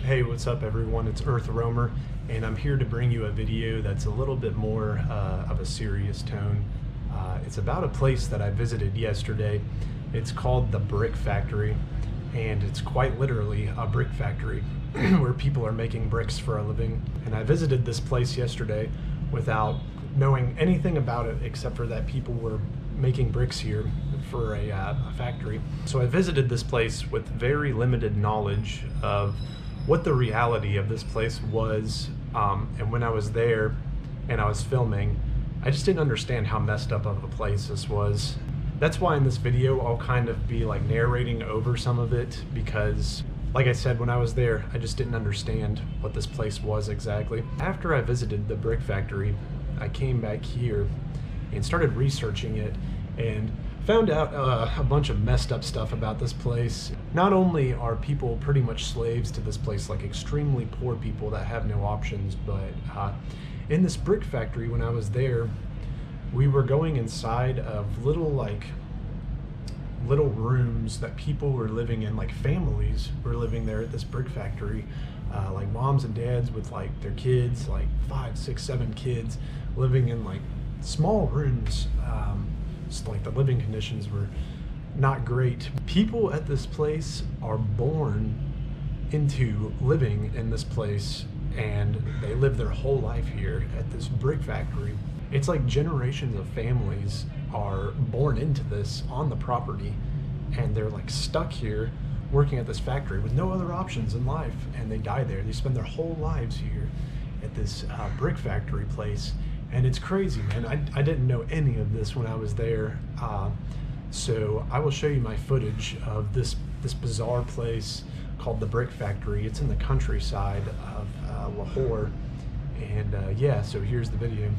Hey, what's up everyone? It's Earth Roamer, and I'm here to bring you a video that's a little bit more of a serious tone. It's about a place that I visited yesterday. It's called the Brick Factory, and it's quite literally a brick factory where people are making bricks for a living. And I visited this place yesterday without knowing anything about it except for that people were making bricks here for a factory. So I visited this place with very limited knowledge of what the reality of this place was, and when I was there and I was filming, I just didn't understand how messed up of a place this was. That's why in this video I'll kind of be like narrating over some of it, because like I said, when I was there I just didn't understand what this place was exactly. After I visited the brick factory, I came back here and started researching it and found out a bunch of messed up stuff about this place. Not only are people pretty much slaves to this place, like extremely poor people that have no options, but in this brick factory, when I was there, we were going inside of little rooms that people were living in, like families were living there at this brick factory, like moms and dads with like their kids, like 5, 6, 7 kids living in like small rooms. Like the living conditions were not great. People at this place are born into living in this place, and they live their whole life here at this brick factory. It's like generations of families are born into this on the property, and they're like stuck here working at this factory with no other options in life, and they die there. They spend their whole lives here at this brick factory place. And it's crazy, man. I didn't know any of this when I was there. So I will show you my footage of this bizarre place called the Brick Factory. It's in the countryside of Lahore. And yeah, so here's the video.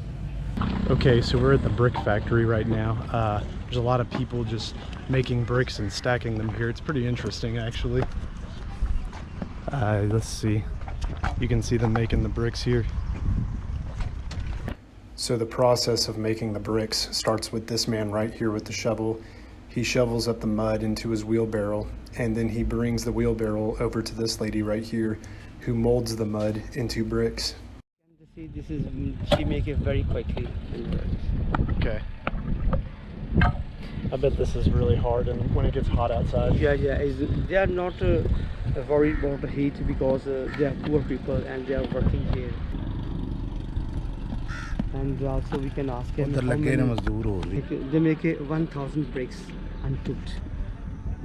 Okay, so we're at the Brick Factory right now. There's a lot of people just making bricks and stacking them here. It's pretty interesting, actually. Let's see. You can see them making the bricks here. So the process of making the bricks starts with this man right here with the shovel. He shovels up the mud into his wheelbarrow, and then he brings the wheelbarrow over to this lady right here who molds the mud into bricks. See, she make it very quickly. Okay. I bet this is really hard and when it gets hot outside. Yeah, they are not worried about the heat because they are poor people and they are working here. And also we can ask him how many, they make 1,000 bricks uncooked.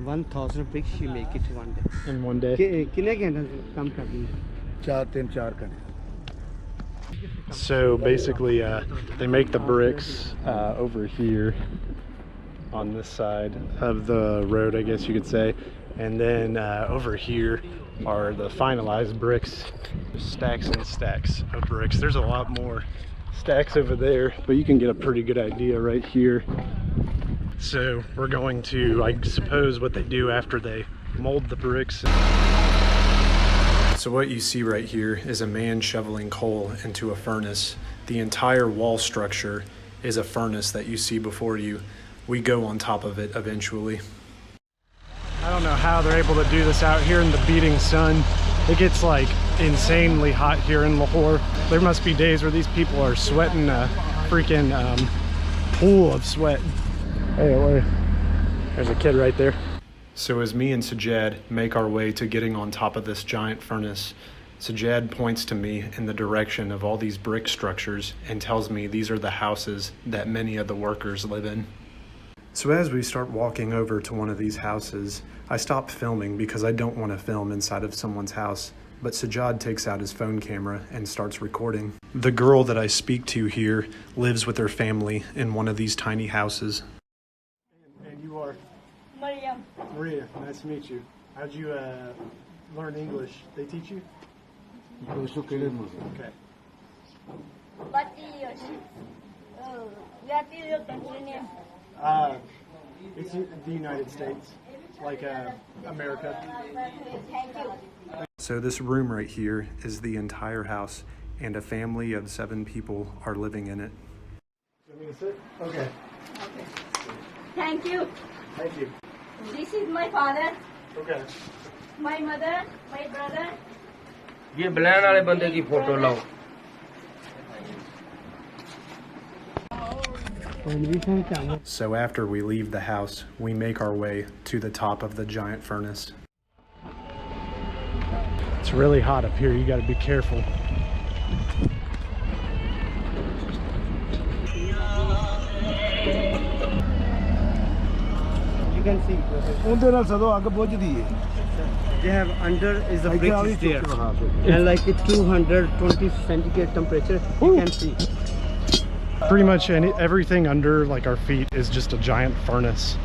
1,000 bricks she make it one day. In one day? So basically they make the bricks over here on this side of the road, I guess you could say, and then over here are the finalized bricks. Stacks and stacks of bricks. There's a lot more stacks over there, but you can get a pretty good idea right here. So we're going to, I suppose, what they do after they mold the bricks. So what you see right here is a man shoveling coal into a furnace. The entire wall structure is a furnace that you see before you. We go on top of it eventually. I don't know how they're able to do this out here in the beating sun. It gets like insanely hot here in Lahore. There must be days where these people are sweating a freaking pool of sweat. Hey, there's a kid right there. So as me and Sajjad make our way to getting on top of this giant furnace, Sajjad points to me in the direction of all these brick structures and tells me these are the houses that many of the workers live in. So as we start walking over to one of these houses, I stop filming because I don't want to film inside of someone's house, but Sajjad takes out his phone camera and starts recording. The girl that I speak to here lives with her family in one of these tiny houses. And you are? Maria. Maria, nice to meet you. How'd you learn English? They teach you? Okay. What is your country name? It's the United States, like America. Thank you. So this room right here is the entire house, and a family of 7 people are living in it. Want me to sit? Okay. Okay. Thank you. Thank you. This is my father, Okay. my mother, my brother, ये ब्लैन वाले बंदे की photo लाओ। So after we leave the house, we make our way to the top of the giant furnace. It's really hot up here, you got to be careful. You can see. They have under is a brick is there, and like it's 220 centigrade temperature. You can see. Pretty much everything under like our feet is just a giant furnace.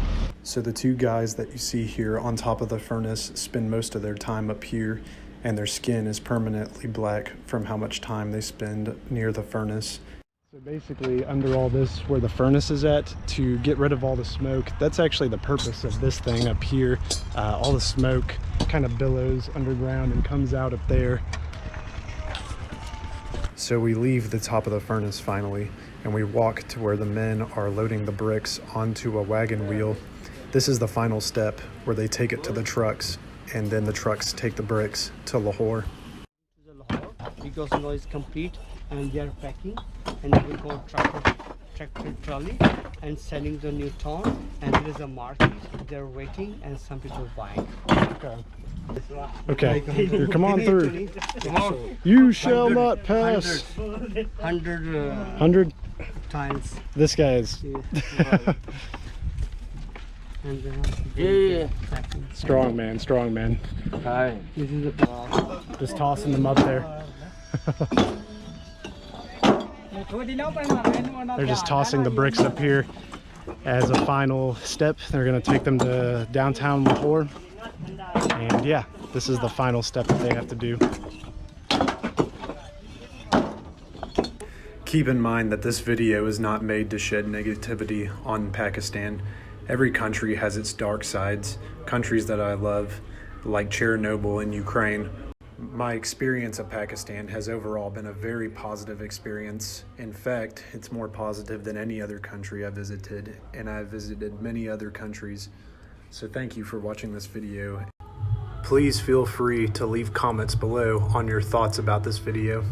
So the two guys that you see here on top of the furnace spend most of their time up here, and their skin is permanently black from how much time they spend near the furnace. So basically under all this where the furnace is at, to get rid of all the smoke, that's actually the purpose of this thing up here. All the smoke kind of billows underground and comes out up there. So we leave the top of the furnace finally, and we walk to where the men are loading the bricks onto a wagon wheel. This is the final step where they take it to the trucks, and then the trucks take the bricks to Lahore. Because now it's complete and they are packing, and we go tractor trolley and sending the new town, and there is a market, they're waiting and some people buying. Okay, here, come on through. You shall not pass. 100 times. This guy is strong man, strong man. Hi. This is the Just tossing them up there. They're just tossing the bricks up here as a final step. They're going to take them to downtown Lahore. And yeah, this is the final step that they have to do. Keep in mind that this video is not made to shed negativity on Pakistan. Every country has its dark sides. Countries that I love, like Chernobyl in Ukraine. My experience of Pakistan has overall been a very positive experience. In fact, it's more positive than any other country I've visited, and I've visited many other countries. So thank you for watching this video. Please feel free to leave comments below on your thoughts about this video.